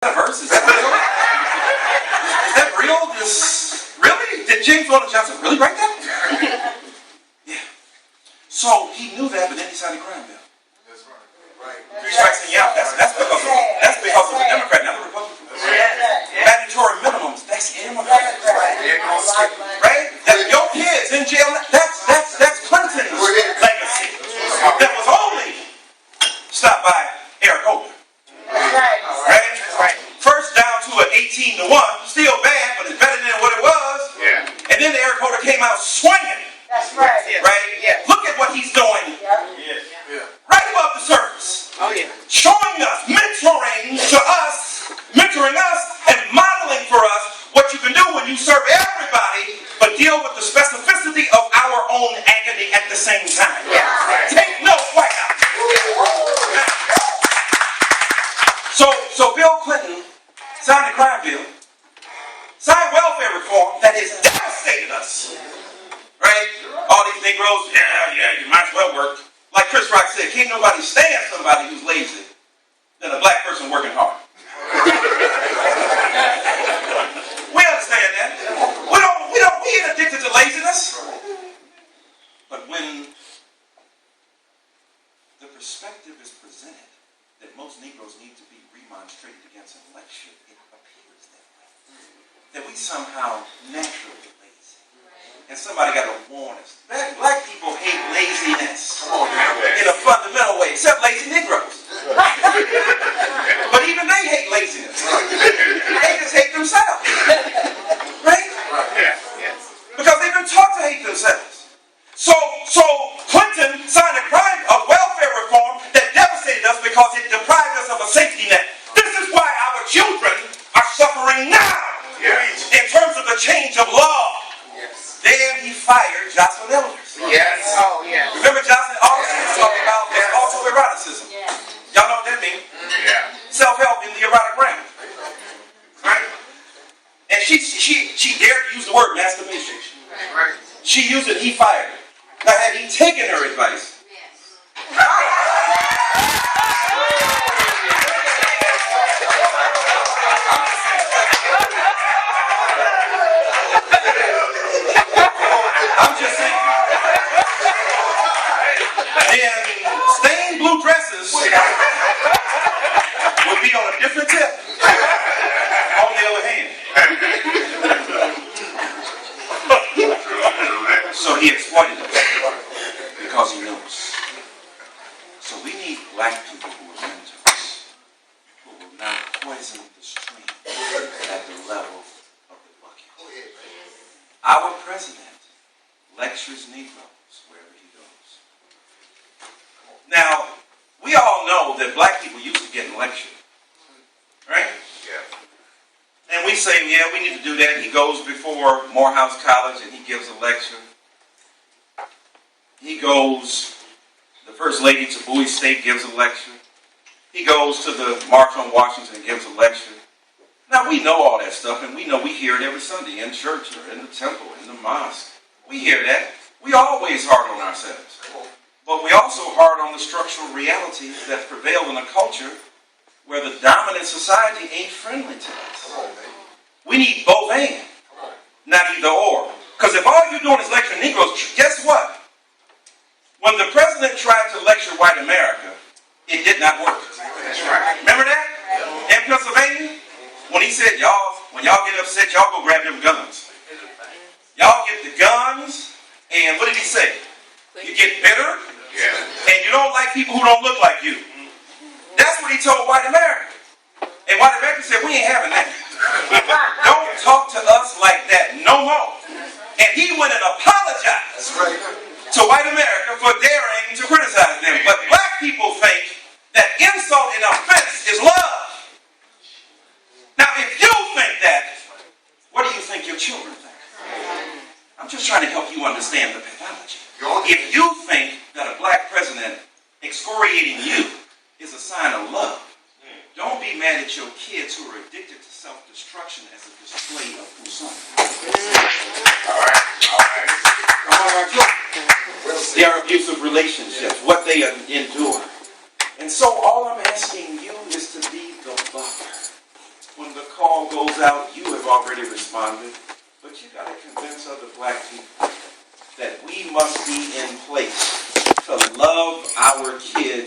that a verse? Is that real? Is that real? Really? Did James Weldon Johnson really write that? Yeah. So he knew that, but then he signed a crime bill. That's right. 3 strikes and you out. That's because of the Democrat, not the Republican. Mandatory minimums. That's Democrat. Right? That your kids in jail. That's Clinton's legacy. That was only stopped by Eric Holder. Right? First down to an 18-1, still bad, but it's better than what it was. Yeah. And then Eric Holder came out swinging. That's right. Right? Yeah. Look at what he's doing. Right above the surface. Oh yeah. Showing us, mentoring us, and modeling for us what you can do when you serve everybody, but deal with the specificity of our own agony at the same time. Yeah. Take note, White House. So Bill Clinton signed a crime bill, signed welfare reform that has devastated us. Right? All these Negroes, you might as well work. Like Chris Rock said, can't nobody stand somebody who's lazy than a black person working hard. We understand that. We ain't addicted to laziness. But when the perspective is presented that most Negroes need to be remonstrated against and lectured, it appears that way. That we somehow naturally lazy. And somebody got to warn us. Black people hate laziness in a fundamental way, except lazy Negroes. But even they hate laziness. They just hate themselves. Right? Because they've been taught to hate themselves. So Clinton signed a welfare reform that devastated us because it deprived us of a safety net. This is why our children are suffering now in terms of the change of law. Then he fired Jocelyn Elders. Yes. Oh, yes. Remember Jocelyn? All students talk about this autoeroticism. Y'all know what that means? Yeah. Self-help in the erotic realm. Right? And she dared to use the word masturbation. Right. She used it, he fired her. Now, had he taken her advice? Yes. I'm just saying. Then stained blue dresses would be on a different tip. On the other hand. So he exploited us because he knows. So we need black people who are mentors, who will not poison the stream at the level of the bucket. Our president lectures Negroes wherever he goes. Now, we all know that black people used to get lectured. Right? Yeah. And we say, we need to do that. He goes before Morehouse College and he gives a lecture. He goes, the First Lady to Bowie State gives a lecture. He goes to the March on Washington and gives a lecture. Now, we know all that stuff, and we know we hear it every Sunday in church or in the temple, in the mosque. We hear that. We always hard on ourselves. But we also hard on the structural reality that prevail in a culture where the dominant society ain't friendly to us. We need both and, not either or. Because if all you're doing is lecturing Negroes, guess what? When the president tried to lecture white America, it did not work. That's right. Remember that? In Pennsylvania? When he said, when y'all get upset, y'all go grab them guns. Y'all get the guns, and what did he say? You get bitter, and you don't like people who don't look like you. That's what he told white America. And white America said, we ain't having that. Don't talk to us like that no more. And he went and apologized to white America for daring to criticize them. But black people think that insult and offense is love. Now, if you think that, what do you think your children think? I'm just trying to help you understand the pathology. If you think that a black president excoriating you is a sign of love, don't be mad at your kids who are addicted to self-destruction as a display of consumption. All right. Their abusive relationships, what they endure. And so all I'm asking you is to be the buffer. call goes out, you have already responded, but you got to convince other black people that we must be in place to love our kids